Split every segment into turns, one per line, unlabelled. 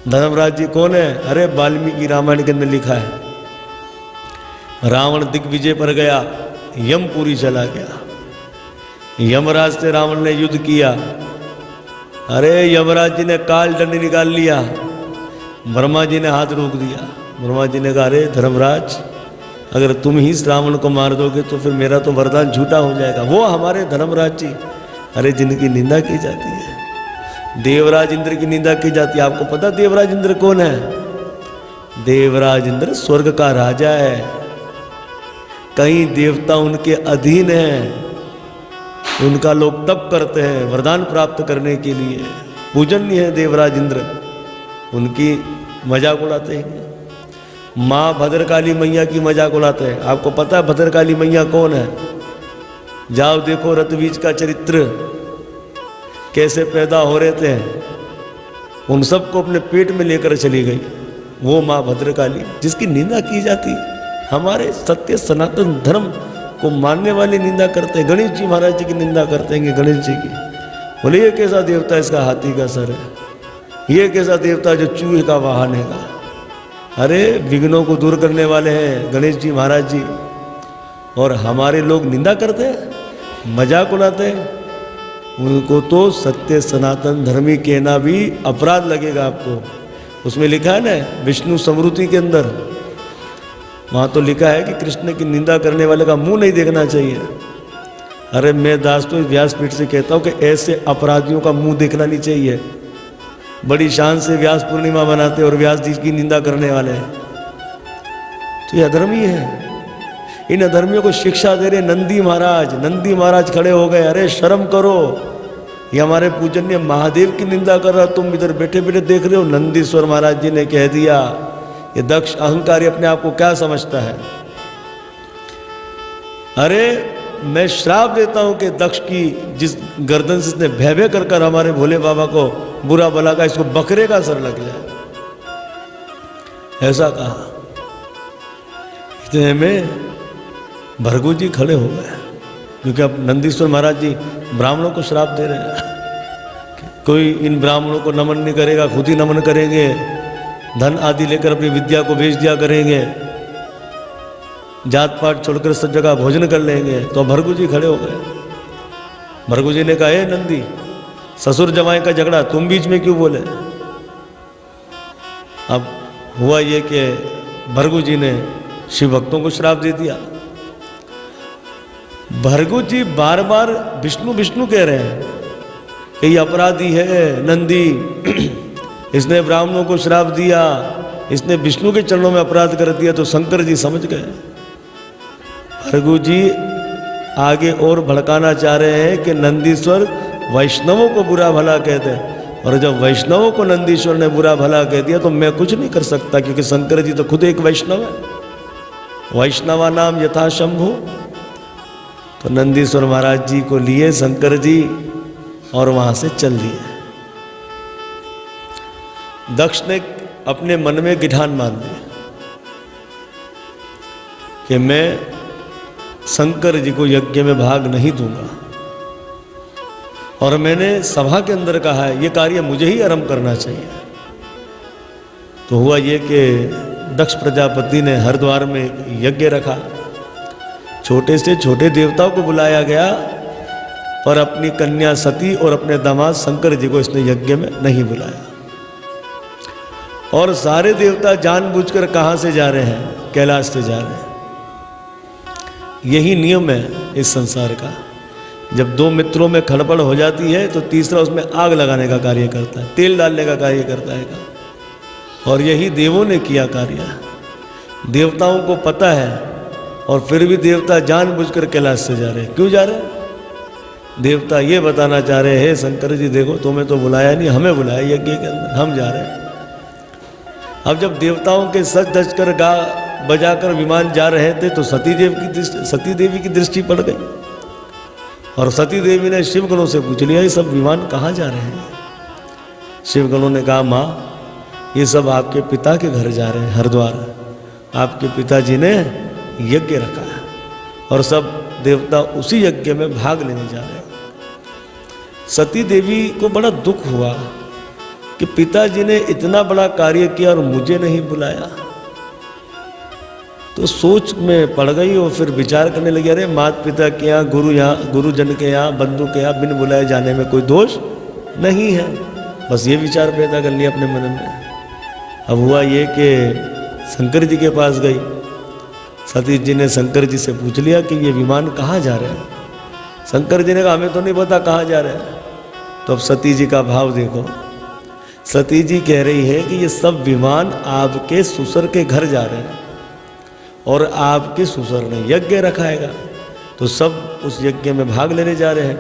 धर्मराज जी कौन है? अरे वाल्मीकि रामायण के अंदर लिखा है, रावण दिग्विजय पर गया, यमपुरी चला गया, यमराज से रावण ने युद्ध किया। अरे यमराज जी ने काल दंड निकाल लिया, ब्रह्मा जी ने हाथ रोक दिया। ब्रह्मा जी ने कहा अरे धर्मराज, अगर तुम ही इस रावण को मार दोगे तो फिर मेरा तो वरदान झूठा हो जाएगा। वो हमारे धर्मराज जी, अरे जिनकी निंदा की जाती है, देवराज इंद्र की निंदा की जाती है। आपको पता देवराज इंद्र कौन है? देवराज इंद्र स्वर्ग का राजा है, कई देवता उनके अधीन हैं, उनका लोग तप करते हैं वरदान प्राप्त करने के लिए। पूजनीय है देवराज इंद्र, उनकी मजाक उड़ाते हैं। माँ भद्रकाली मैया की मजाक उड़ाते हैं। आपको पता है भद्रकाली मैया कौन है? जाओ देखो रतबीज का चरित्र, कैसे पैदा हो रहे थे, उन सबको अपने पेट में लेकर चली गई वो माँ भद्रकाली, जिसकी निंदा की जाती। हमारे सत्य सनातन धर्म को मानने वाले निंदा करते हैं। गणेश जी महाराज जी की निंदा करते हैं, गणेश जी की। बोले ये कैसा देवता इसका हाथी का सर है, ये कैसा देवता जो चूहे का वाहन है। अरे विघ्नों को दूर करने वाले हैं गणेश जी महाराज जी, और हमारे लोग निंदा करते हैं, मजाक उड़ाते हैं। उनको तो सत्य सनातन धर्मी कहना भी अपराध लगेगा आपको। उसमें लिखा है ना विष्णु समृति के अंदर, वहाँ तो लिखा है कि कृष्ण की निंदा करने वाले का मुंह नहीं देखना चाहिए। अरे मैं दास तो व्यासपीठ से कहता हूँ कि ऐसे अपराधियों का मुंह देखना नहीं चाहिए। बड़ी शान से व्यास पूर्णिमा मनाते और व्यास जी की निंदा करने वाले हैं, तो ये अधर्मी है। इन अधर्मियों को शिक्षा दे रहे नंदी महाराज। नंदी महाराज खड़े हो गए, अरे शर्म करो, ये हमारे पूजनीय महादेव की निंदा कर रहा, तुम इधर बैठे बैठे देख रहे हो। नंदीश्वर महाराज जी ने कह दिया, ये दक्ष अहंकारी अपने आप को क्या समझता है। अरे मैं श्राप देता हूं कि दक्ष की जिस गर्दन से इसने भय भय कर कर हमारे भोले बाबा को बुरा भला का, इसको बकरे का सर लग जाए। ऐसा कहा। इतने में भृगु जी खड़े हो गए, क्योंकि अब नंदीश्वर महाराज जी ब्राह्मणों को श्राप दे रहे हैं, कोई इन ब्राह्मणों को नमन नहीं करेगा, खुद ही नमन करेंगे, धन आदि लेकर अपनी विद्या को बेच दिया करेंगे, जात पात छोड़कर सब जगह भोजन कर लेंगे। तो भृगु जी खड़े हो गए। भृगु जी ने कहा हे नंदी, ससुर जमाई का झगड़ा तुम बीच में क्यों बोले। अब हुआ ये कि भृगु जी ने शिव भक्तों को श्राप दे दिया। भृगु जी बार बार विष्णु विष्णु कह रहे हैं कि ये अपराधी है नंदी, इसने ब्राह्मणों को श्राप दिया, इसने विष्णु के चरणों में अपराध कर दिया। तो शंकर जी समझ गए। भृगु जी आगे और भड़काना चाह रहे हैं कि नंदीश्वर वैष्णवों को बुरा भला कहते हैं, और जब वैष्णवों को नंदीश्वर ने बुरा भला कह दिया तो मैं कुछ नहीं कर सकता, क्योंकि शंकर जी तो खुद एक वैष्णव है। वैष्णवा नाम यथा शंभु। तो नंदीश्वर महाराज जी को लिए शंकर जी और वहां से चल दिए। दक्ष ने अपने मन में गिठान मान लिया कि मैं शंकर जी को यज्ञ में भाग नहीं दूंगा, और मैंने सभा के अंदर कहा है ये कार्य मुझे ही आरंभ करना चाहिए। तो हुआ ये कि दक्ष प्रजापति ने हरिद्वार में यज्ञ रखा। छोटे से छोटे देवताओं को बुलाया गया, पर अपनी कन्या सती और अपने दामाद शंकर जी को इसने यज्ञ में नहीं बुलाया। और सारे देवता जानबूझकर कहाँ से जा रहे हैं? कैलाश से जा रहे हैं। यही नियम है इस संसार का। जब दो मित्रों में खड़बड़ हो जाती है तो तीसरा उसमें आग लगाने का कार्य करता है, तेल डालने का कार्य करता है। और यही देवों ने किया कार्य। देवताओं को पता है, और फिर भी देवता जानबूझकर कैलाश से जा रहे हैं। क्यों जा रहे हैं? देवता ये बताना चाह रहे हैं शंकर जी देखो तुम्हें तो बुलाया नहीं, हमें बुलाया यज्ञ के अंदर, हम जा रहे हैं। अब जब देवताओं के सज धज कर गा बजाकर विमान जा रहे थे तो सती देवी की दृष्टि पड़ गई, और सती देवी ने शिवगणों से पूछ लिया ये सब विमान कहाँ जा रहे हैं। शिवगणों ने कहा माँ ये सब आपके पिता के घर जा रहे हैं हरिद्वार, आपके पिताजी ने यज्ञ रखा है, और सब देवता उसी यज्ञ में भाग लेने जा रहे हैं। सती देवी को बड़ा दुख हुआ कि पिताजी ने इतना बड़ा कार्य किया और मुझे नहीं बुलाया। तो सोच में पड़ गई और फिर विचार करने लगी, अरे माता पिता के यहाँ, गुरुजन के यहाँ, बंधु के यहाँ बिन बुलाए जाने में कोई दोष नहीं है। बस ये विचार पैदा कर लिया अपने मन में। अब हुआ ये कि शंकर जी के पास गई। सती जी ने शंकर जी से पूछ लिया कि ये विमान कहाँ जा रहे हैं। शंकर जी ने कहा हमें तो नहीं पता कहाँ जा रहे हैं। तो अब सती जी का भाव देखो। सती जी कह रही है कि ये सब विमान आपके ससुर के घर जा रहे हैं और आपके ससुर ने यज्ञ रखाएगा, तो सब उस यज्ञ में भाग लेने जा रहे हैं।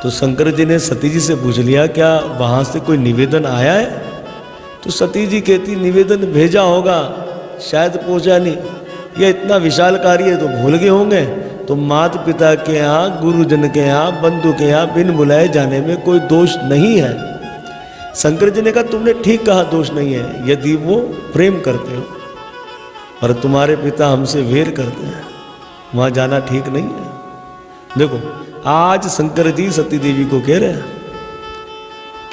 तो शंकर जी ने सती जी से पूछ लिया क्या वहाँ से कोई निवेदन आया है। तो सती जी कहती निवेदन भेजा होगा, शायद पहुँचा नहीं, यह इतना विशाल कार्य है तो भूल गए होंगे। तो माता पिता के यहाँ, गुरुजन के यहाँ, बंधु के यहाँ बिन बुलाए जाने में कोई दोष नहीं है। शंकर जी ने कहा तुमने ठीक कहा, दोष नहीं है यदि वो प्रेम करते हो, पर तुम्हारे पिता हमसे वेर करते हैं, वहाँ जाना ठीक नहीं है। देखो आज शंकर जी सती देवी को कह रहे हैं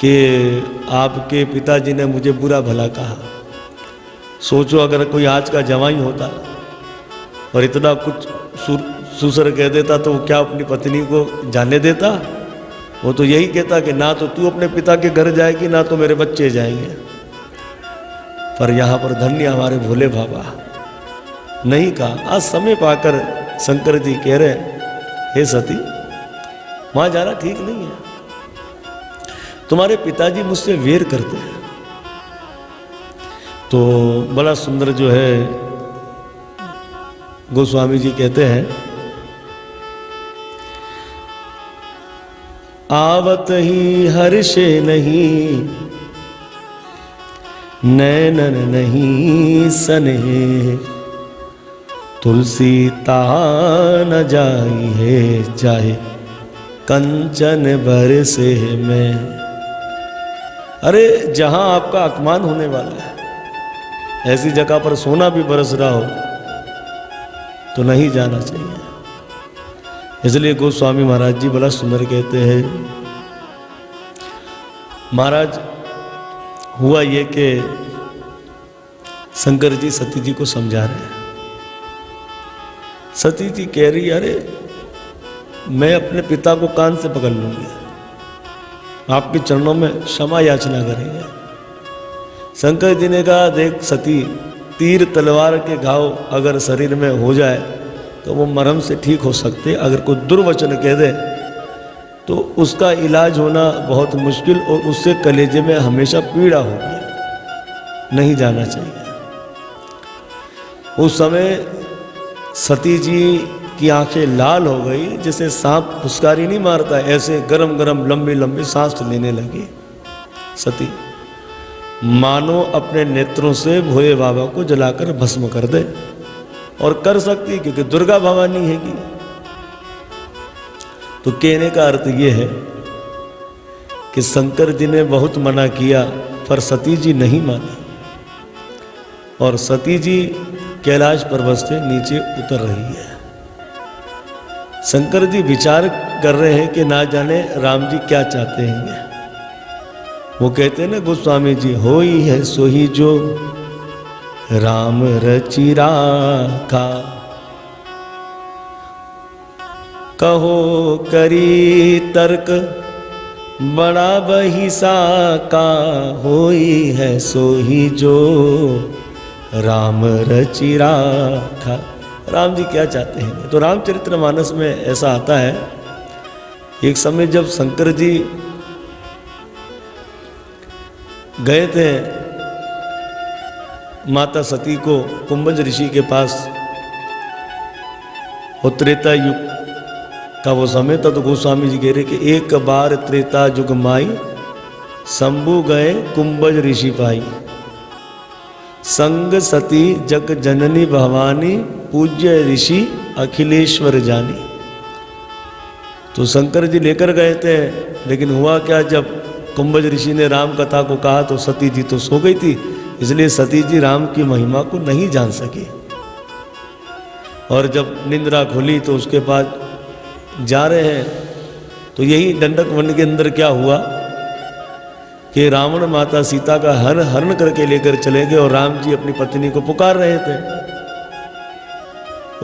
कि आपके पिताजी ने मुझे बुरा भला कहा। सोचो अगर कोई आज का जवाई होता और इतना कुछ ससुर कह देता तो क्या अपनी पत्नी को जाने देता। वो तो यही कहता कि ना तो तू अपने पिता के घर जाएगी, ना तो मेरे बच्चे जाएंगे। पर यहाँ पर धन्य हमारे भोले बाबा, नहीं कहा। आज समय पाकर शंकर जी कह रहे हे सती वहाँ जाना ठीक नहीं है, तुम्हारे पिताजी मुझसे वेर करते हैं। तो बड़ा सुंदर जो है गोस्वामी जी कहते हैं, आवत ही हर्षे नहीं, नैनन नहीं सने, तुलसी ता न जाई है, चाहे कंचन बरसे में। अरे जहां आपका अपमान होने वाला है, ऐसी जगह पर सोना भी बरस रहा हो तो नहीं जाना चाहिए। इसलिए गोस्वामी महाराज जी बड़ा सुंदर कहते हैं। महाराज हुआ ये कि शंकर जी सती जी को समझा रहे हैं। सती जी कह रही अरे मैं अपने पिता को कान से पकड़ लूंगी, आपके चरणों में क्षमा याचना करेंगे। शंकर जी ने कहा देख सती, तीर तलवार के घाव अगर शरीर में हो जाए तो वो मरहम से ठीक हो सकते, अगर कोई दुर्वचन कह दे तो उसका इलाज होना बहुत मुश्किल और उससे कलेजे में हमेशा पीड़ा होगी, नहीं जाना चाहिए। उस समय सती जी की आंखें लाल हो गई, जैसे सांप फुसकारी नहीं मारता, ऐसे गरम गरम लंबी लंबी सांस लेने लगी सती, मानो अपने नेत्रों से भोले बाबा को जलाकर भस्म कर दे। और कर सकती क्योंकि दुर्गा भवानी हैगी। तो कहने का अर्थ ये है कि शंकर जी ने बहुत मना किया पर सती जी नहीं मानी, और सती जी कैलाश पर्वत से नीचे उतर रही है। शंकर जी विचार कर रहे हैं कि ना जाने राम जी क्या चाहते हैं। वो कहते हैं ना गोस्वामी जी, होई है सोही जो राम रचि राखा, कहो करी तर्क बड़ा बहिसा का, होई है सोही जो राम रचि राखा। राम जी क्या चाहते हैं? तो रामचरितमानस में ऐसा आता है, एक समय जब शंकर जी गए थे माता सती को कुंभज ऋषि के पास, और त्रेता युग का वो समय था, तो गोस्वामी जी कह रहे कि एक बार त्रेता युग माई, शंभु गए कुंभज ऋषि पाई, संग सती जग जननी भवानी, पूज्य ऋषि अखिलेश्वर जानी। तो शंकर जी लेकर गए थे, लेकिन हुआ क्या, जब कुंभज ऋषि ने राम कथा को कहा तो सती जी तो सो गई थी, इसलिए सती जी राम की महिमा को नहीं जान सकी। और जब निंद्रा खुली तो उसके बाद जा रहे हैं, तो यही दंडक वन के अंदर क्या हुआ कि रावण माता सीता का हरण करके लेकर चले गए और राम जी अपनी पत्नी को पुकार रहे थे।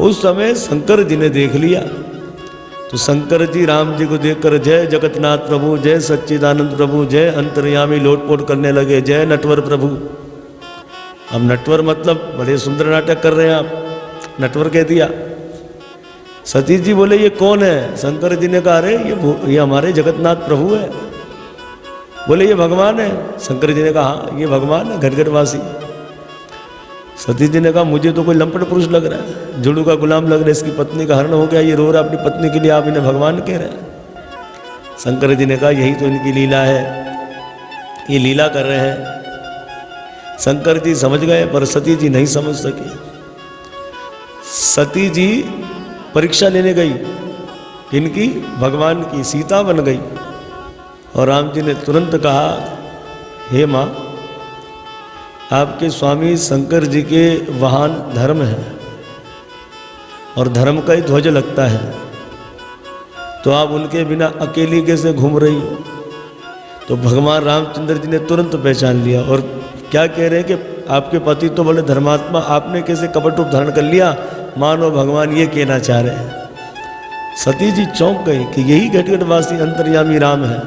उस समय शंकर जी ने देख लिया, तो शंकर जी राम जी को देखकर जय जगन्नाथ प्रभु, जय सच्चिदानंद प्रभु, जय अंतर्यामी लोटपोट करने लगे, जय नटवर प्रभु। अब नटवर मतलब बड़े सुंदर नाटक कर रहे हैं आप, नटवर कह दिया। सती जी बोले ये कौन है? शंकर जी ने कहा अरे ये हमारे जगन्नाथ प्रभु है। बोले ये भगवान है? शंकर जी ने कहा हाँ ये भगवान है घटघटवासी। सती जी ने कहा मुझे तो कोई लंपट पुरुष लग रहा है, जुड़ू का गुलाम लग रहा है, इसकी पत्नी का हरण हो गया, ये रो रहा अपनी पत्नी के लिए, आप इन्हें भगवान कह रहे हैं। शंकर जी ने कहा यही तो इनकी लीला है, ये लीला कर रहे हैं। शंकर जी समझ गए पर सती जी नहीं समझ सके। सती जी परीक्षा लेने गई, इनकी भगवान की सीता बन गई। और राम जी ने तुरंत कहा हे माँ, आपके स्वामी शंकर जी के वाहन धर्म है और धर्म का ही ध्वज लगता है, तो आप उनके बिना अकेली कैसे घूम रही हो? तो भगवान रामचंद्र जी ने तुरंत पहचान लिया और क्या कह रहे हैं कि आपके पति तो बड़े धर्मात्मा, आपने कैसे कपट रूप धारण कर लिया, मानो भगवान ये कहना चाह रहे हैं। सती जी चौंक गई कि यही घटघटवासी अंतर्यामी राम है।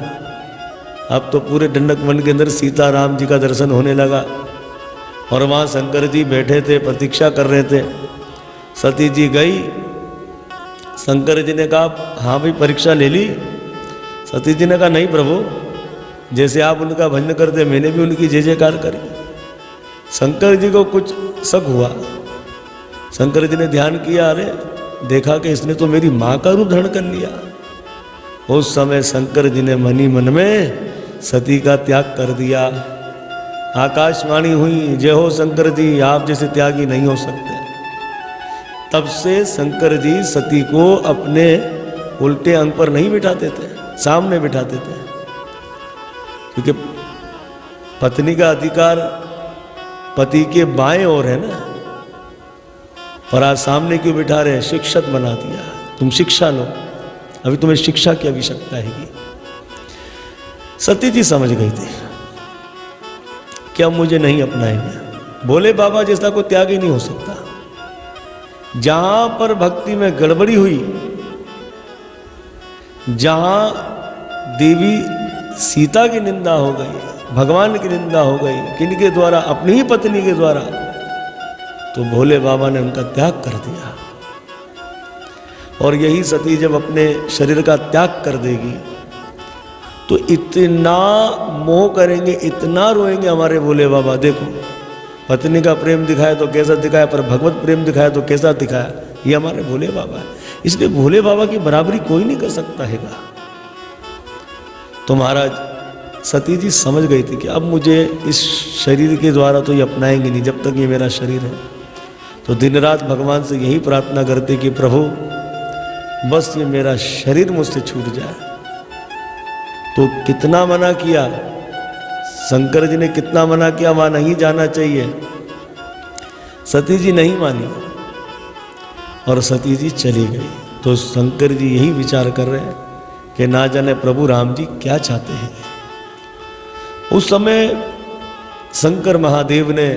अब तो पूरे दंडक वन के अंदर सीता राम जी का दर्शन होने लगा और वहाँ शंकर जी बैठे थे, प्रतीक्षा कर रहे थे। सती जी गई, शंकर जी ने कहा हाँ भाई परीक्षा ले ली? सती जी ने कहा नहीं प्रभु, जैसे आप उनका भजन करते मैंने भी उनकी जय जयकार करी। शंकर जी को कुछ शक हुआ। शंकर जी ने ध्यान किया, अरे देखा कि इसने तो मेरी माँ का रूप धारण कर लिया। उस समय शंकर जी ने मनी मन में सती का त्याग कर दिया। आकाशवाणी हुई जय हो शंकर जी, आप जैसे त्यागी नहीं हो सकते। तब से शंकर जी सती को अपने उल्टे अंग पर नहीं बिठाते थे, सामने बिठाते थे, क्योंकि पत्नी का अधिकार पति के बाएं ओर है ना। पर आज सामने क्यों बिठा रहे हैं? शिक्षक बना दिया, तुम शिक्षा लो, अभी तुम्हें शिक्षा की आवश्यकता है। सती जी समझ गई थी क्या मुझे नहीं अपनाएंगे, भोले बाबा जैसा कोई त्याग ही नहीं हो सकता। जहां पर भक्ति में गड़बड़ी हुई, जहां देवी सीता की निंदा हो गई, भगवान की निंदा हो गई, किनके द्वारा? अपनी ही पत्नी के द्वारा, तो भोले बाबा ने उनका त्याग कर दिया। और यही सती जब अपने शरीर का त्याग कर देगी तो इतना मोह करेंगे, इतना रोएंगे हमारे भोले बाबा। देखो पत्नी का प्रेम दिखाया तो कैसा दिखाया, पर भगवत प्रेम दिखाया तो कैसा दिखाया, ये हमारे भोले बाबा है। इसलिए भोले बाबा की बराबरी कोई नहीं कर सकता हैगा। तो महाराज सती जी समझ गई थी कि अब मुझे इस शरीर के द्वारा तो ये अपनाएंगे नहीं जब तक ये मेरा शरीर है। तो दिन रात भगवान से यही प्रार्थना करते कि प्रभु बस ये मेरा शरीर मुझसे छूट जाए। तो कितना मना किया शंकर जी ने, कितना मना किया, वहां नहीं जाना चाहिए। सती जी नहीं मानी और सती जी चली गई। तो शंकर जी यही विचार कर रहे हैं कि ना जाने प्रभु राम जी क्या चाहते हैं। उस समय शंकर महादेव ने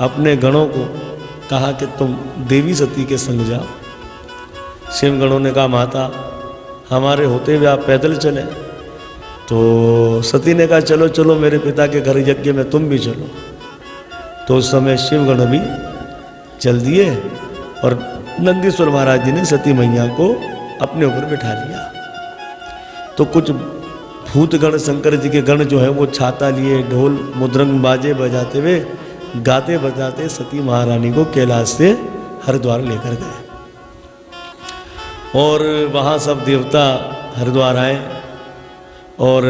अपने गणों को कहा कि तुम देवी सती के संग जाओ। शिव गणों ने कहा माता हमारे होते हुए आप पैदल चले। तो सती ने कहा चलो चलो मेरे पिता के घर यज्ञ में तुम भी चलो। तो उस समय शिवगण भी चल दिए और नंदीश्वर महाराज जी ने सती मैया को अपने ऊपर बिठा लिया। तो कुछ भूतगण शंकर जी के गण जो है वो छाता लिए, ढोल मुद्रंग बाजे बजाते हुए, गाते बजाते सती महारानी को कैलाश से हरिद्वार लेकर गए। और वहाँ सब देवता हरिद्वार आए और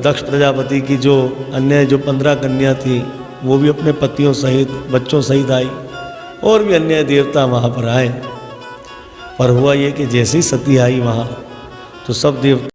दक्ष प्रजापति की जो अन्य जो 15 कन्या थी वो भी अपने पतियों सहित बच्चों सहित आई और भी अन्य देवता वहाँ पर आए। पर हुआ ये कि जैसे ही सती आई वहाँ तो सब देवता